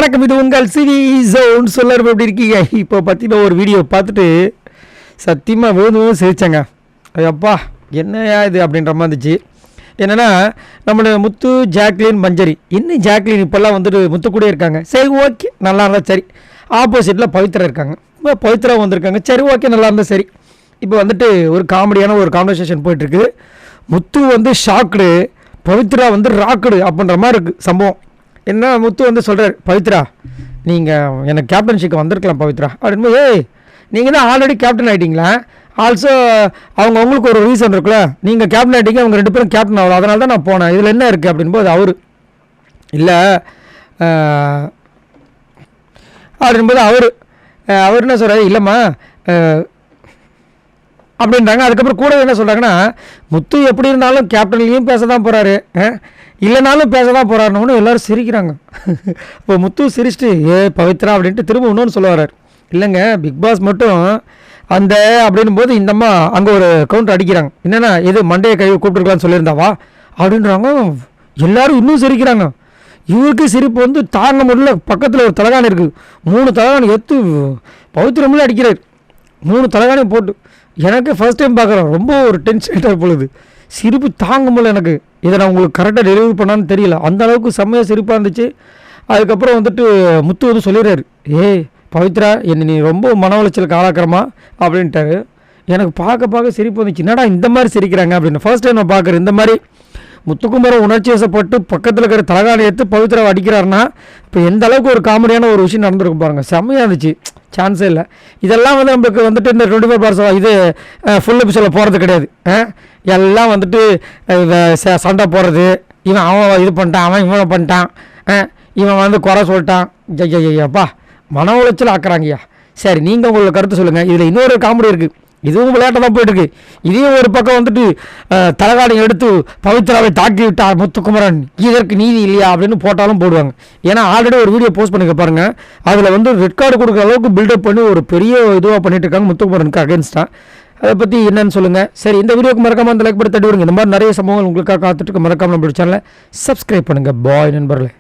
வணக்கம், இது உங்கள் சிவி ஜோன். சொல்லர் எப்படி இருக்கீங்க? இப்போ பார்த்தீங்கன்னா ஒரு வீடியோ பார்த்துட்டு சத்தியமாக விழுந்தும் சிரிச்சேங்க. ஐயப்பா என்னையா இது அப்படின்ற மாதிரி இருந்துச்சு. என்னென்னா நம்மளோட முத்து, ஜாக்லின், மஞ்சரி. இன்னும் ஜாக்லின் இப்போல்லாம் வந்துட்டு முத்து கூட இருக்காங்க. சரி ஓகே, நல்லா இருந்தால் சரி. ஆப்போசிட்டில் பவித்ரா இருக்காங்க. இப்போ பவித்ரா வந்திருக்காங்க. சரி ஓகே, நல்லா இருந்தால் சரி. இப்போ வந்துட்டு ஒரு காமெடியான ஒரு கான்வர்சேஷன் போயிட்டுருக்கு. முத்து வந்து ஷாக்குடு, பவித்ரா வந்து ராக்குடு அப்படின்ற மாதிரி இருக்குது சம்பவம். என்ன முத்து வந்து சொல்கிறார், பவித்ரா நீங்கள் எனக்கு கேப்டன்ஷிப் வந்திருக்கலாம் பவித்ரா அப்படின்னு. ஏய் நீங்கள் தான் ஆல்ரெடி கேப்டன் ஆகிட்டீங்களா? ஆல்சோ அவங்களுக்கு ஒரு ரீசன் இருக்குல்ல, நீங்கள் கேப்டன் ஆகிட்டீங்க, அவங்க 2 பேரும் கேப்டன் ஆகலாம், அதனால தான் நான் போனேன், இதில் என்ன இருக்குது அப்படின்போது அவர் இல்லை அப்படின்போது அவர் என்ன சொல்கிறாரு, இல்லைம்மா அப்படின்றாங்க. அதுக்கப்புறம் கூட என்ன சொல்கிறாங்கன்னா, முத்து எப்படி இருந்தாலும் கேப்டன்லேயும் பேச தான் போகிறாரு, இல்லைனாலும் பேச தான் போகிறாருன்னு எல்லோரும் சிரிக்கிறாங்க. இப்போ முத்து சிரிச்சிட்டு பவித்ரா அப்படின்ட்டு திரும்ப இன்னொன்று சொல்ல வர்றார். இல்லைங்க, பிக் பாஸ் மட்டும் அந்த அப்படின்னும் போது இந்தம்மா அங்கே ஒரு கவுண்டர் அடிக்கிறாங்க. என்னென்னா எது மண்டையை கை கூப்பிட்டுருக்கலான்னு சொல்லியிருந்தாவா அப்படின்றாங்க. எல்லோரும் இன்னும் சிரிக்கிறாங்க. இவருக்கு சிரிப்பு வந்து தாங்க முடியல. பக்கத்தில் ஒரு தலகாணி இருக்குது, 3 தலகாணி எடுத்து பவித்ரமில் அடிக்கிறார். 3 தலகாணி போட்டு. எனக்கு ஃபர்ஸ்ட் டைம் பார்க்குறேன், ரொம்ப ஒரு டென்ஷன் பொழுது. சிரிப்பு தாங்க முடியல எனக்கு. இதை நான் உங்களுக்கு கரெக்டாக டெலிவரி பண்ணான்னு தெரியல, அந்த அளவுக்கு செம்மையாக சிரிப்பாக இருந்துச்சு. அதுக்கப்புறம் வந்துட்டு முத்து வந்து சொல்லிடுறாரு, ஏய் பவித்ரா என்னை நீ ரொம்ப மன உளைச்சலுக்கு ஆளாக்கிறமா அப்படின்ட்டாரு. எனக்கு பார்க்க சிரிப்பு வந்துச்சு. என்னடா இந்த மாதிரி சிரிக்கிறாங்க அப்படின்னு ஃபர்ஸ்ட் டைம் நான் பார்க்குறேன். இந்த மாதிரி முத்துக்குமரன் உணர்ச்சி வசப்பட்டு பக்கத்தில் இருக்கிற தலகாணி எடுத்து பவித்ராவை அடிக்கிறாருன்னா இப்போ எந்த அளவுக்கு ஒரு காமெடியான ஒரு விஷயம் நடந்திருக்கும் பாருங்கள். செம்மையாக இருந்துச்சு, சான்ஸே இல்லை. இதெல்லாம் வந்து நம்மளுக்கு வந்துட்டு இந்த 24 hours இது ஃபுல் எபிசோடில் போகிறது கிடையாது. எல்லாம் வந்துட்டு சண்டை போடுறது, அவன் இது பண்ணிட்டான், அவன் இவனை பண்ணிட்டான், இவன் வந்து குறை சொல்லிட்டான். ஐயாப்பா மன உளைச்சல் ஆக்குறாங்கய்யா. சரி, நீங்கள் உங்களோட கருத்து சொல்லுங்கள். இதில் இன்னொரு காமெடி இருக்குது, இதுவும் விளையாட்டாக தான் போயிட்டுருக்கு. இதையும் ஒரு பக்கம் வந்துட்டு தலகாணி எடுத்து பவித்ராவை தாக்கி விட்டார் முத்துக்குமரன், இதற்கு நீதி இல்லையா அப்படின்னு போட்டாலும் போடுவாங்க. ஏன்னா ஆல்ரெடி ஒரு வீடியோ போஸ்ட் பண்ணிக்க பாருங்கள், அதில் வந்து ரெட் கார்டு கொடுக்குற அளவுக்கு பில்டப் பண்ணி ஒரு பெரிய இதுவாக பண்ணிட்டு இருக்காங்க முத்துக்குமரனுக்கு அகேன்ஸ்டாக. அதை பற்றி என்னன்னு சொல்லுங்கள். சரி, இந்த வீடியோக்கு மறக்காமல் அந்த லைக் பண்ணி தட்டி விடுங்க. இந்த மாதிரி நிறைய சம்பவங்கள் உங்களுக்காக காத்துட்டு மறக்காமல் நம்மளோட சேனலை சப்ஸ்கிரைப் பண்ணுங்கள். பாய் நண்பர்களே.